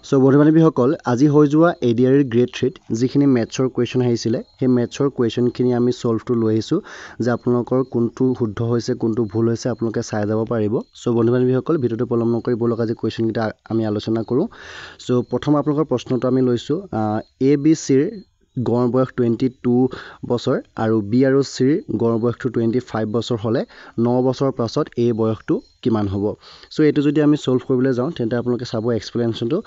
So বন্ধু-বান্ধৱীসকল আজি হৈ যোৱা এডিআৰ গ্ৰেড 3 যিখিনি মেথছৰ কুৱেশ্যন আহিছিলে সেই মেথছৰ কুৱেশ্যনখিনি আমি সলভটো লৈ আহিছোঁ যে আপোনালোকৰ কোনটো শুদ্ধ হৈছে কোনটো ভুল হৈছে আপোনালোকে চাই যাব পাৰিব। সো বন্ধু-বান্ধৱীসকল ভিডিঅ'টো পলম নকৰি বলক আজি কুৱেশ্যনকেইটা আমি আলোচনা কৰোঁ। সো প্ৰথম আপোনালোকৰ প্ৰশ্নটো আমি লৈছোঁ এ বি চিৰ গড় বয়স 22 বছৰ আৰু বি আৰু চিৰ গড় বয়সটো 25 বছৰ হ'লে 9 বছৰ পাছত এ বয়সটো কিমান হ'ব। সো এইটো যদি আমি সলভ কৰিবলৈ যাওঁ তেন্তে আপোনালোকে চাব এক্সপ্লেনেশ্যনটো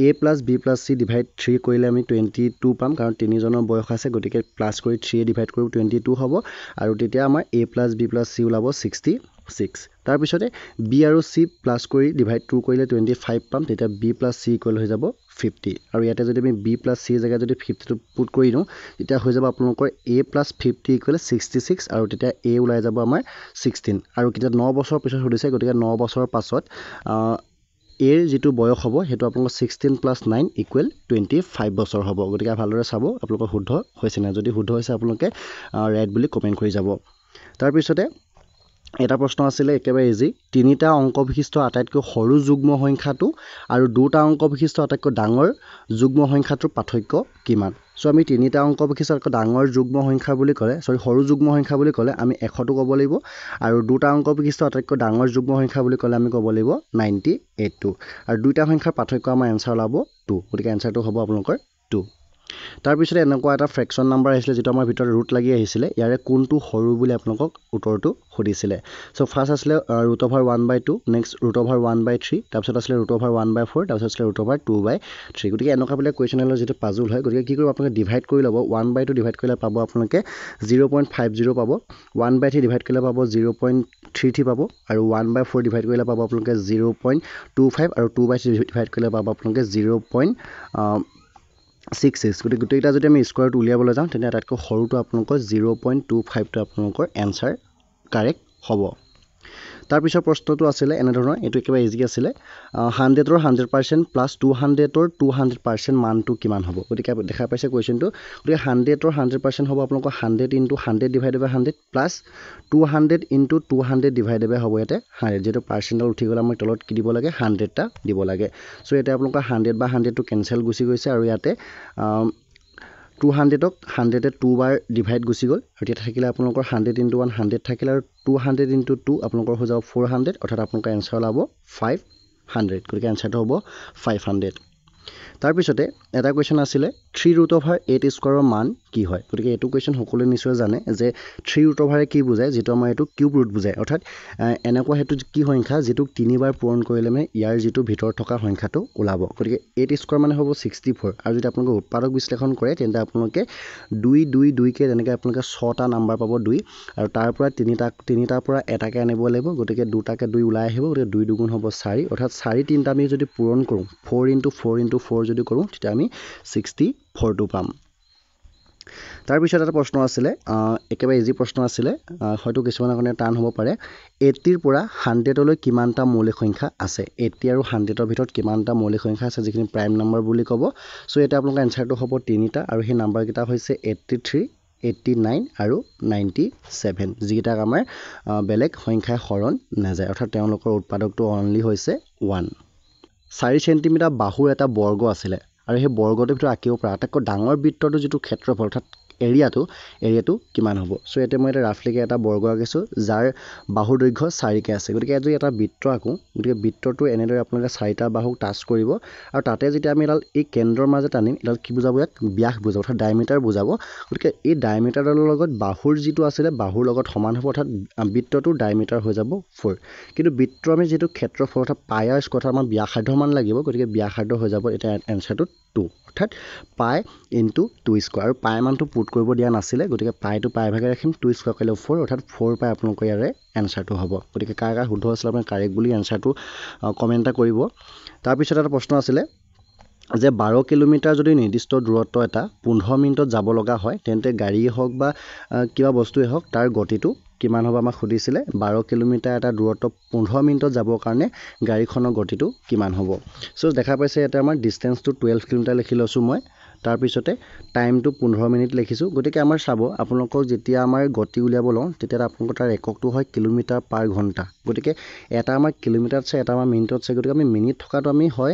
A plus B plus C divide 3 কৰিলে আমি 22 পাম কাৰণ তিনিজনৰ বয়স আছে গতিকে প্লাছ কৰি 3 ডিভাইড কৰি 22 হ'ব আৰু তেতিয়া আমাৰ এ প্লাছ বি প্লাছ চি ওলাব 66। তাৰপিছতে বি আৰু চি প্লাছ কৰি ডিভাইড 2 কৰিলে 25 পাম তেতিয়া বি প্লাছ চি ইকুৱেল হৈ যাব 50 আৰু ইয়াতে যদি আমি বি প্লাছ চিৰ জেগাত যদি 50টো পুট কৰি দিওঁ তেতিয়া হৈ যাব আপোনালোকৰ এ প্লাছ 50 ইকুৱেল 66 আৰু তেতিয়া এ ওলাই যাব আমাৰ 16 আৰু কেতিয়া 9 বছৰ পিছত সুধিছে গতিকে 9 বছৰৰ পাছত এৰ যিটো বয়স হ'ব সেইটো আপোনালোকৰ 16 প্লাছ 9 ইকুৱেল 25 বছৰ হ'ব। গতিকে ভালদৰে চাব আপোনালোকৰ শুদ্ধ হৈছে নাই, যদি শুদ্ধ হৈছে আপোনালোকে ৰাইট বুলি কমেণ্ট কৰি যাব। তাৰপিছতে এটা প্ৰশ্ন আছিলে একেবাৰে ইজি, তিনিটা অংক বিশিষ্ট আটাইতকৈ সৰু যুগ্ম সংখ্যাটো আৰু দুটা অংক বিশিষ্ট আটাইতকৈ ডাঙৰ যুগ্ম সংখ্যাটোৰ পাৰ্থক্য কিমান। সো আমি তিনিটা অংক বিশিষ্ট আটাইতকৈ ডাঙৰ যুগ্ম সংখ্যা বুলি ক'লে সৰু যুগ্ম সংখ্যা বুলি ক'লে আমি 100টো ক'ব লাগিব আৰু দুটা অংক বিশিষ্ট আটাইতকৈ ডাঙৰ যুগ্ম সংখ্যা বুলি ক'লে আমি ক'ব লাগিব 98টো আৰু দুইটা সংখ্যাৰ পাৰ্থক্য আমাৰ এনচাৰ ওলাব 2 গতিকে এনচাৰটো হ'ব আপোনালোকৰ 2। তাৰপিছতে এনেকুৱা এটা ফ্ৰেকশ্যন নাম্বাৰ আহিছিলে যিটো আমাৰ ভিতৰত ৰুট লাগি আহিছিলে ইয়াৰে কোনটো সৰু বুলি আপোনালোকক উত্তৰটো সুধিছিলে। সো ফাৰ্ষ্ট আছিলে √1/2 নেক্সট √1/3 তাৰপিছত আছিলে √1/4 তাৰপিছত আছিলে √2/3 গতিকে এনেকুৱাবিলাক কুৱেশ্যনেলৰ যিটো পাজুল হয় গতিকে কি কৰিব আপোনালোকে ডিভাইড কৰি ল'ব 1/2 ডিভাইড কৰিলে পাব আপোনালোকে 0.50 পাব 1/3 ডিভাইড কৰিলে পাব 0.33 পাব আৰু 1/4 ডিভাইড কৰিলে পাব আপোনালোকে 0.25 আৰু 2/3 ডিভাইড কৰিলে পাব আপোনালোকে 0.66 গতিকে গোটেইকেইটা যদি আমি স্কোৱাৰটো উলিয়াবলৈ যাওঁ তেন্তে আটাইতকৈ সৰুটো আপোনালোকৰ 0.25টো আপোনালোকৰ এনচাৰ কাৰেক্ট হ'ব। তাৰপিছৰ প্ৰশ্নটো আছিলে এনেধৰণৰ, এইটো একেবাৰে ইজি আছিলে 100ৰ 100% প্লাছ 200ৰ 200% মানটো কিমান হ'ব। গতিকে দেখা পাইছে কুৱেশ্যনটো, গতিকে 100ৰ 100% হ'ব আপোনালোকৰ 100 × 100 ডিভাইডেড বাই 100 প্লাছ 200 × 200 ডিভাইডেড বাই হ'ব ইয়াতে 100 যিহেতু পাৰ্চেণ্টডাল উঠি গ'লে আমাৰ তলত কি দিব লাগে 100টা দিব লাগে। চ' ইয়াতে আপোনালোকৰ 100 বা 100টো কেঞ্চেল গুচি গৈছে আৰু ইয়াতে 200ক 100এ 2 বাৰ ডিভাইড গুচি গ'ল আৰু ইয়াত থাকিলে আপোনালোকৰ 100 × 1 100 থাকিলে আৰু 200 × 2 আপোনালোকৰ হৈ যাব 400 অৰ্থাৎ আপোনালোকৰ এনচাৰ ওলাব 500 গতিকে এনচাৰটো হ'ব 500। তাৰপিছতে এটা কুৱেশ্যন আছিলে 3√8 স্কোৱাৰৰ মান কি হয়। গতিকে এইটো কুৱেশ্যন সকলোৱে নিশ্চয় জানে যে 3√8 কি বুজায়, যিটো আমাৰ এইটো কিউব ৰুট বুজায় অৰ্থাৎ এনেকুৱা সেইটো কি সংখ্যা যিটোক 3বাৰ পূৰণ কৰিলে মানে ইয়াৰ যিটো ভিতৰত থকা সংখ্যাটো ওলাব। গতিকে 8 স্কোৱাৰ মানে হ'ব 64 আৰু যদি আপোনালোকে উৎপাদক বিশ্লেষণ কৰে তেন্তে আপোনালোকে 2 2 2কে তেনেকৈ আপোনালোকে 6টা নাম্বাৰ পাব 2 আৰু তাৰ পৰা তিনিটাৰ পৰা এটাকৈ আনিব লাগিব গতিকে 2টাকে 2 ওলাই আহিব গতিকে 2 2 গুণ হ'ব 4 অৰ্থাৎ 4 3টা আমি যদি পূৰণ কৰোঁ 4 × 4 × 4 যদি কৰোঁ তেতিয়া আমি 64টো পাম। তাৰপিছত এটা প্ৰশ্ন আছিলে একেবাৰে ইজি প্ৰশ্ন আছিলে, হয়তো কিছুমানৰ কাৰণে টান হ'ব পাৰে, 80ৰ পৰা 100লৈ কিমানটা মৌলিক সংখ্যা আছে। 80 আৰু 100ৰ ভিতৰত কিমানটা মৌলিক সংখ্যা আছে যিখিনি প্ৰাইম নাম্বাৰ বুলি ক'ব। চ' এতিয়া আপোনালোকৰ এনচাৰটো হ'ব 3টা আৰু সেই নাম্বাৰকেইটা হৈছে 83 89 আৰু 97 যিকেইটাক আমাৰ বেলেগ সংখ্যাই হৰণ নাযায় অৰ্থাৎ তেওঁলোকৰ উৎপাদকটো অনলি হৈছে 1। 4 চেণ্টিমিটাৰ বাহুৰ এটা বৰ্গ আছিলে আৰু সেই বৰ্গটোৰ ভিতৰত আঁকিব পৰা আটাইতকৈ ডাঙৰ বৃত্তটো যিটো ক্ষেত্ৰফল অৰ্থাৎ এৰিয়াটো কিমান হ'ব। চ' এতিয়া মই এটা ৰাফলিকৈ এটা বৰ্গ আঁকিছোঁ যাৰ বাহুৰ দৈৰ্ঘ্য 4কৈ আছে। গতিকে যদি এটা বৃত্ত আঁকোঁ গতিকে বৃত্তটো এনেদৰে আপোনালোকে 4টা বাহুক টাচ কৰিব আৰু তাতে যেতিয়া আমি এডাল এই কেন্দ্ৰৰ মাজত আনিম এডাল কি বুজাব, ইয়াক ব্যাস বুজাব অৰ্থাৎ ডায়মিটাৰ বুজাব। গতিকে এই ডায়মিটাৰডালৰ লগত বাহুৰ যিটো আছিলে বাহুৰ লগত সমান হ'ব অৰ্থাৎ বৃত্তটোৰ ডায়মিটাৰ হৈ যাব 4 কিন্তু বৃত্ত আমি যিটো ক্ষেত্ৰফল অৰ্থাৎ পাই আৰ স্কোৱাৰ আমাৰ ব্যাসাৰ্ধ মান লাগিব গতিকে ব্যাসাৰ্ধ হৈ যাব এতিয়া এনচাৰটো 2 অৰ্থাৎ পাই × 2 স্কোৱাৰ আৰু পাই মানটো পুট কৰিব দিয়া নাছিলে গতিকে পাইটো পাই ভাগে ৰাখিম 2 স্কোৱাৰ কৰিলে 4 অৰ্থাৎ 4 পাই আপোনালোকৰ ইয়াৰে এনচাৰটো হ'ব। গতিকে কাৰ শুদ্ধ আছিলে আপুনি কাৰেক্ট বুলি এনচাৰটো কমেণ্ট এটা কৰিব। তাৰপিছত এটা প্ৰশ্ন আছিলে যে 12 কিলোমিটাৰ যদি নিৰ্দিষ্ট দূৰত্ব এটা 15 মিনিটত যাব লগা হয় তেন্তে গাড়ীয়ে হওক বা কিবা বস্তুৱে হওক তাৰ গতিটো কিমান হ'ব আমাক সুধিছিলে। 12 কিলোমিটাৰ এটা দূৰত্ব 15 মিনিটত যাবৰ কাৰণে গাড়ীখনৰ গতিটো কিমান হ'ব। চ' দেখা পাইছে ইয়াতে আমাৰ ডিষ্টেঞ্চটো 12 কিলোমিটাৰ লিখি লৈছোঁ মই। তাৰপিছতে টাইমটো 15 মিনিট লিখিছোঁ গতিকে আমাৰ চাব আপোনালোকক যেতিয়া আমাৰ গতি উলিয়াব লওঁ তেতিয়া আপোনালোকৰ তাৰ এককটো হয় কিলোমিটাৰ পাৰ ঘণ্টা গতিকে এটা আমাৰ কিলোমিটাৰত চাই এটা আমাৰ মিনিটত চাই গতিকে আমি মিনিট থকাটো আমি হয়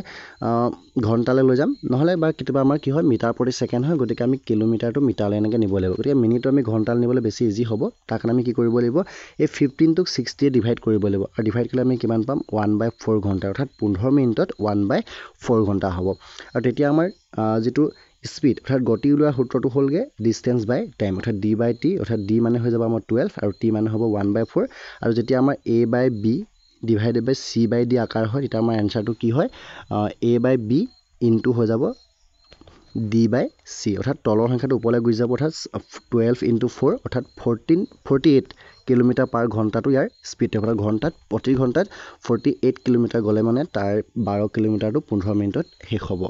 ঘণ্টালৈ লৈ যাম নহ'লে বা কেতিয়াবা আমাৰ কি হয় মিটাৰ প্ৰতি ছেকেণ্ড হয় গতিকে আমি কিলোমিটাৰটো মিটাৰলৈ এনেকৈ নিব লাগিব গতিকে মিনিটটো আমি ঘণ্টালৈ নিবলৈ বেছি ইজি হ'ব তাৰ কাৰণে আমি কি কৰিব লাগিব এই 15টোক 60 ডিভাইড কৰিব লাগিব আৰু ডিভাইড কৰিলে আমি কিমান পাম 1/4 ঘণ্টা অৰ্থাৎ 15 মিনিটত 1/4 ঘণ্টা হ'ব আৰু তেতিয়া আমাৰ যিটো স্পীড অৰ্থাৎ গতি উলিওৱাৰ সূত্ৰটো হ'লগৈ ডিষ্টেঞ্চ বাই টাইম অৰ্থাৎ d/t অৰ্থাৎ d মানে হৈ যাব আমাৰ 12 আৰু t মানে হ'ব 1/4 আৰু যেতিয়া আমাৰ a/b ডিভাইডেড বাই c/d আকাৰ হয় তেতিয়া আমাৰ এনচাৰটো কি হয় a/b ইনটু হৈ যাব d/c অৰ্থাৎ তলৰ সংখ্যাটো ওপৰলৈ গুচি যাব অৰ্থাৎ 12 × 4 অৰ্থাৎ 48 কিলোমিটাৰ পাৰ ঘণ্টাটো ইয়াৰ স্পীড অৰ্থাৎ ঘণ্টাত প্ৰতি ঘণ্টাত 48 কিলোমিটাৰ গ'লে মানে তাৰ 12 কিলোমিটাৰটো 15 মিনিটত শেষ হ'ব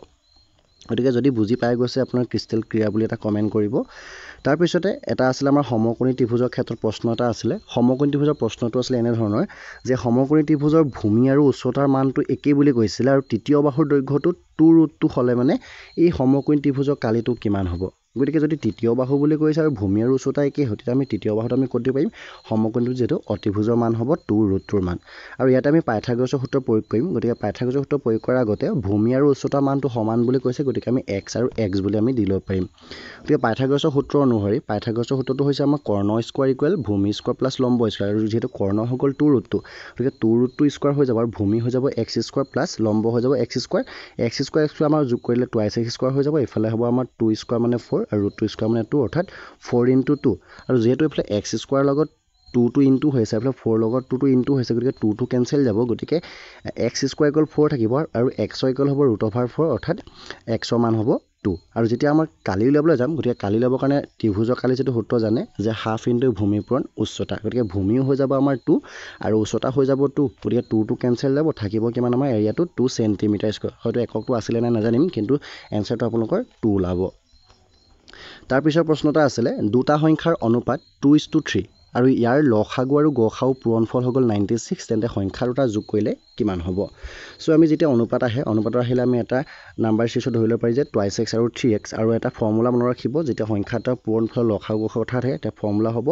গতিকে যদি বুজি পাই গৈছে আপোনাৰ ক্ৰিষ্টেল ক্লিয়াৰ বুলি এটা কমেণ্ট কৰিব তাৰপিছতে এটা আছিলে আমাৰ সমকোণী ত্ৰিভুজৰ ক্ষেত্ৰত প্ৰশ্ন এটা আছিলে সমকোণী ত্ৰিভুজৰ প্ৰশ্নটো আছিলে এনেধৰণৰ যে সমকোণী ত্ৰিভুজৰ ভূমি আৰু উচ্চতাৰ মানটো একেই বুলি কৈছিলে আৰু তৃতীয় বাহুৰ দৈৰ্ঘ্যটো 2√2 হ'লে মানে এই সমকোণী ত্ৰিভুজৰ কালিটো কিমান হ'ব গতিকে যদি তৃতীয় বাহু বুলি কৈছে আৰু ভূমি আৰু উচ্চতা একেই হয় তেতিয়া আমি তৃতীয় বাহুত আমি ক'ত দিব পাৰিম সমকোণীটো যিহেতু অতিভুজৰ মান হ'ব 2√2ৰ মান আৰু ইয়াতে আমি পাইথাগোৰাছৰ সূত্ৰ প্ৰয়োগ কৰিম গতিকে পাইথাগোৰাছৰ সূত্ৰ প্ৰয়োগ কৰাৰ আগতে ভূমি আৰু উচ্চতাৰ মানটো সমান বুলি কৈছে গতিকে আমি x আৰু x বুলি আমি দি ল'ব পাৰিম গতিকে পাইথাগোৰাছৰ সূত্ৰ অনুসৰি পাইথাগোৰাছৰ সূত্ৰটো হৈছে আমাৰ কৰ্ণ স্কোৱাৰ ইকুৱেল ভূমি স্কোৱাৰ প্লাছ লম্ব স্কোৱাৰ আৰু যিহেতু কৰ্ণ হৈ গ'ল 2√2 গতিকে 2√2 স্কোৱাৰ হৈ যাব আৰু ভূমি হৈ যাব x স্কোৱাৰ প্লাছ লম্ব হৈ যাব x স্কোৱাৰ আমাৰ যোগ কৰিলে 2x স্কোৱাৰ হৈ যাব এইফালে হ'ব আমাৰ 2 স্কোৱাৰ মানে 4 আৰু √2 স্কোৱাৰ মানে 2 অৰ্থাৎ 4 × 2 আৰু যিহেতু এইফালে x স্কোৱাৰ লগত 2 ইনটু হৈছে এইফালে 4 লগত 2 ইনটু হৈছে গতিকে 2 কেঞ্চেল যাব গতিকে x স্কোৱাৰ ইকুৱেল 4 থাকিব আৰু x ইকুৱেল হ'ব √4 অৰ্থাৎ x মান হ'ব 2 আৰু যেতিয়া আমাৰ কালি উলিয়াবলৈ যাম গতিকে কালি উলিয়াবৰ কাৰণে ত্ৰিভুজৰ কালি যিটো সূত্ৰ জানে যে হাফ ইনটু ভূমি পূৰণ উচ্চতা গতিকে ভূমিও হৈ যাব আমাৰ 2 আৰু উচ্চতা হৈ যাব 2 গতিকে 2 কেঞ্চেল যাব থাকিব কিমান আমাৰ এৰিয়াটো 2 চেণ্টিমিটাৰ স্কোৱাৰ হয়তো এককটো আছিলে নে নাজানিম কিন্তু এনচাৰটো আপোনালোকৰ 2 ওলাব তাৰপিছৰ প্ৰশ্ন এটা আছিলে দুটা সংখ্যাৰ অনুপাত 2:3 আৰু ইয়াৰ লসাগু আৰু গসাগু পূৰণফল হৈ গ'ল 96 তেন্তে সংখ্যা দুটা যোগ কৰিলে কিমান হ'ব সো আমি যেতিয়া অনুপাত আহে অনুপাতৰ আহিলে আমি এটা নাম্বাৰ চিৰিজত ধৰি ল'ব পাৰি যে 2x আৰু 3x আৰু এটা ফৰ্মুলা মনত ৰাখিব যেতিয়া সংখ্যা এটাৰ পূৰণফল লসাগু গসাগু কথা থাকে তেতিয়া ফৰ্মুলা হ'ব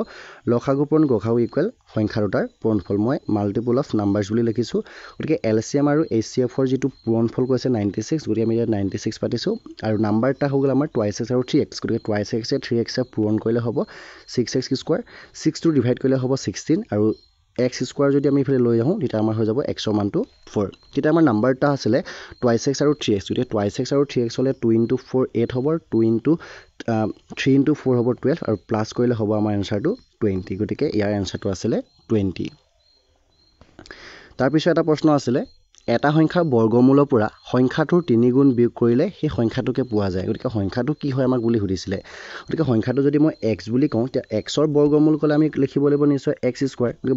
লসাগু পূৰণ গসাগু ইকুৱেল সংখ্যা দুটাৰ পূৰণফল মই মাল্টিপল অফ নাম্বাৰছ বুলি লিখিছোঁ গতিকে LCM আৰু HCFৰ যিটো পূৰণফল কৈছে 96 গতিকে আমি ইয়াত 96 পাতিছোঁ আৰু নাম্বাৰ এটা হৈ গ'ল আমাৰ 2x আৰু 3x গতিকে 2x 3x পূৰণ কৰিলে হ'ব 6x স্কোৱাৰ 6 ডিভাইড কৰিলে হ'ব 16 আৰু x স্কোৱাৰ যদি আমি ইফালে লৈ আহোঁ তেতিয়া আমাৰ হৈ যাব x মানটো 4 তেতিয়া আমাৰ নাম্বাৰ এটা আছিলে 2x আৰু 3x গতিকে 2x আৰু 3x হ'লে 2 × 4 8 হ'ব 2 × 3 × 4 হ'ব 12 আৰু প্লাছ কৰিলে হ'ব আমাৰ এনচাৰটো 20 গতিকে ইয়াৰ এনচাৰটো আছিলে 20 তাৰপিছত এটা প্ৰশ্ন আছিলে এটা সংখ্যাৰ বৰ্গমূলৰ পৰা সংখ্যাটোৰ 3 গুণ বিয়োগ কৰিলে সেই সংখ্যাটোকে পোৱা যায় গতিকে সংখ্যাটো কি হয় আমাক বুলি সুধিছিলে গতিকে সংখ্যাটো যদি মই x বুলি কওঁ তেতিয়া xৰ বৰ্গমূল ক'লে আমি লিখিব লাগিব নিশ্চয় x স্কোৱাৰ গতিকে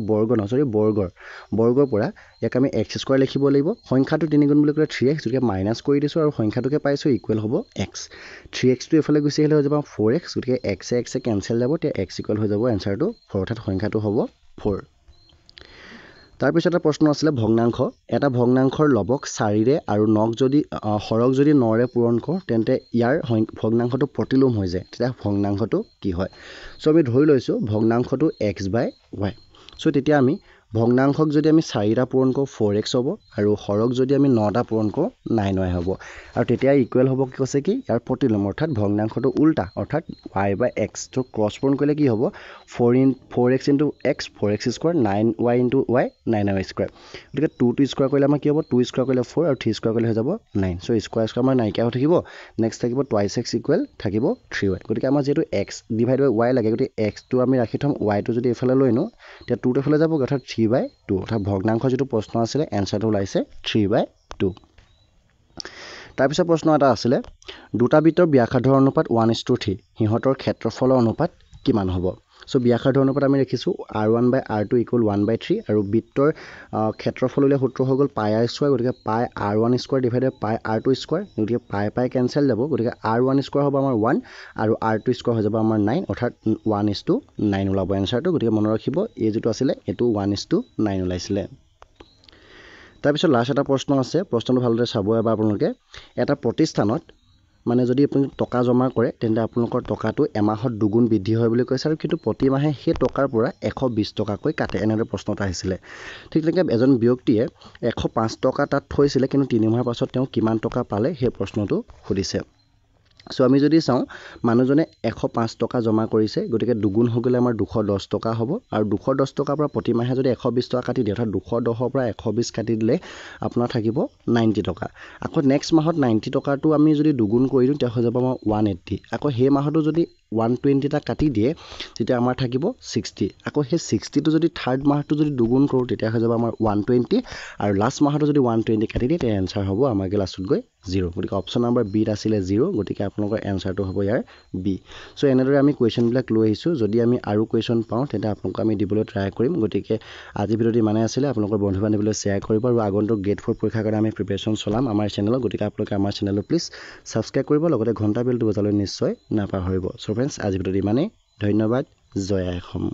বৰ্গৰ পৰা ইয়াক আমি x স্কোৱাৰ লিখিব লাগিব সংখ্যাটো 3 গুণ বুলি ক'লে 3x গতিকে মাইনাছ কৰি দিছোঁ আৰু সংখ্যাটোকে পাইছোঁ ইকুৱেল হ'ব x 3xটো এফালে গুচি আহিলে হৈ যাব 4x গতিকে x কেঞ্চেল যাব তেতিয়া x ইকুৱেল হৈ যাব এনচাৰটো 4 অৰ্থাৎ সংখ্যাটো হ'ব 4 তাৰপিছত এটা প্ৰশ্ন আছিলে ভগ্নাংশ এটা ভগ্নাংশৰ লবক 4ৰে আৰু হৰক যদি 9ৰে পূৰণ কৰোঁ তেন্তে ইয়াৰ ভগ্নাংশটো প্ৰতিলোম হৈ যায় তেতিয়া ভগ্নাংশটো কি হয় সো আমি ধৰি লৈছোঁ ভগ্নাংশটো x/y সো তেতিয়া আমি ভগ্নাংশক যদি আমি 4টা পূৰণ কৰোঁ 4x হ'ব আৰু হৰক যদি আমি 9টা পূৰণ কৰোঁ 9y হ'ব আৰু তেতিয়া ইকুৱেল হ'ব কি কৈছে কি ইয়াৰ প্ৰতিলোম অৰ্থাৎ ভগ্নাংশটো উল্টা অৰ্থাৎ y/x তো ক্ৰছ পূৰণ কৰিলে কি হ'ব 4x × x 4x square 9y × y 9y square গতিকে 2 স্কোৱাৰ কৰিলে আমাৰ কি হ'ব 2 স্কোৱাৰ কৰিলে 4 আৰু 3 স্কোৱাৰ কৰিলে হৈ যাব 9 সো স্কোৱাৰ আমাৰ নাইকিয়া হৈ থাকিব নেক্সট থাকিব 2x ইকুৱেল থাকিব 3y গতিকে আমাৰ যিহেতু x ডিভাইড বাই y লাগে গতিকে xটো আমি ৰাখি থ'ম yটো যদি এইফালে লৈ নো তেতিয়া 2টো এইফালে যাব অৰ্থাৎ 3/2 অৰ্থাৎ ভগ্নাংশ যিটো প্ৰশ্ন আছিলে এনচাৰটো ওলাইছে 3/2 তাৰপিছত প্ৰশ্ন এটা আছিলে দুটা বৃত্তৰ ব্যাসাৰ্ধৰ অনুপাত 1:3 সিহঁতৰ ক্ষেত্ৰফলৰ অনুপাত কিমান হ'ব সো ব্যাসাৰ্ধৰ অনুপাত আমি লিখিছোঁ r1/r2 = 1/3 আৰু বৃত্তৰ ক্ষেত্ৰফল উলিয়াই সূত্ৰ হৈ গ'ল πr স্কোৱাৰ গতিকে πr1 square divided πr2 square গতিকে পাই কেঞ্চেল যাব গতিকে r1 স্কোৱাৰ হ'ব আমাৰ 1 আৰু r2 স্কোৱাৰ হৈ যাব আমাৰ 9 অৰ্থাৎ 1:9 ওলাব এনচাৰটো গতিকে মনত ৰাখিব এই যিটো আছিলে এইটো 1:9 ওলাইছিলে তাৰপিছত লাষ্ট এটা প্ৰশ্ন আছে প্ৰশ্নটো ভালদৰে চাব এবাৰ আপোনালোকে এটা প্ৰতিষ্ঠানত মানে যদি আপুনি টকা জমা কৰে তেন্তে আপোনালোকৰ টকাটো এমাহত দুগুণ বৃদ্ধি হয় বুলি কৈছে আৰু কিন্তু প্ৰতি মাহে সেই টকাৰ পৰা 120 টকাকৈ কাটে এনেদৰে প্ৰশ্ন এটা আহিছিলে ঠিক তেনেকৈ এজন ব্যক্তিয়ে 105 টকা তাত থৈছিলে কিন্তু 3 মাহৰ পাছত তেওঁ কিমান টকা পালে সেই প্ৰশ্নটো সুধিছে সো আমি যদি চাওঁ মানুহজনে 105 টকা জমা কৰিছে গতিকে দুগুণ হৈ গ'লে আমাৰ 210 টকা হ'ব আৰু 210 টকাৰ পৰা প্ৰতি মাহে যদি 120 টকা কাটি দিয়ে অৰ্থাৎ 210 পৰা 120 কাটি দিলে আপোনাৰ থাকিব 90 টকা আকৌ নেক্সট মাহত 90 টকাটো আমি যদি দুগুণ কৰি দিওঁ তেতিয়া হৈ যাব আমাৰ 180 আকৌ সেই মাহতো যদি 120 টা কাটি দিয়ে তেতিয়া আমাৰ থাকিব 60 আকৌ সেই 60 টো যদি থাৰ্ড মাহটো যদি দুগুণ কৰোঁ তেতিয়া হৈ যাব আমাৰ 120 আৰু লাষ্ট মাহতো যদি 120 কাটি দিয়ে তেতিয়া এনসাৰ হ'ব আমাৰ লাষ্টত গৈ 0 গতিকে অপচন নাম্বাৰ বি আছিলে 0 গতিকে আপোনালোকৰ এনসাৰটো হ'ব ইয়াৰ বি সো এনেদৰে আমি কুৱেশ্যনবিলাক লৈ আহিছোঁ যদি আমি আৰু কুৱেশ্যন পাওঁ তেন্তে আপোনালোকক আমি দিবলৈ ট্ৰাই কৰিম গতিকে আজি ভিডিঅ'টো ইমানে আছিলে আপোনালোকৰ বন্ধু বান্ধৱীলৈ শ্বেয়াৰ কৰিব আৰু আগন্তুক গ্ৰেড 4 পৰীক্ষাৰ কাৰণে আমি প্ৰিপাৰেশ্যন চলাম আমাৰ চেনেলত গতিকে আপোনালোকে আমাৰ চেনেলটো প্লিজ ছাবস্ক্ৰাইব কৰিব লগতে ঘণ্টা বেলটো বজাবলৈ নিশ্চয় নাপাহৰিব সো ফ্ৰেণ্ডছ আজি ভিডিঅ'টো ইমানেই ধন্যবাদ জয় আই অসম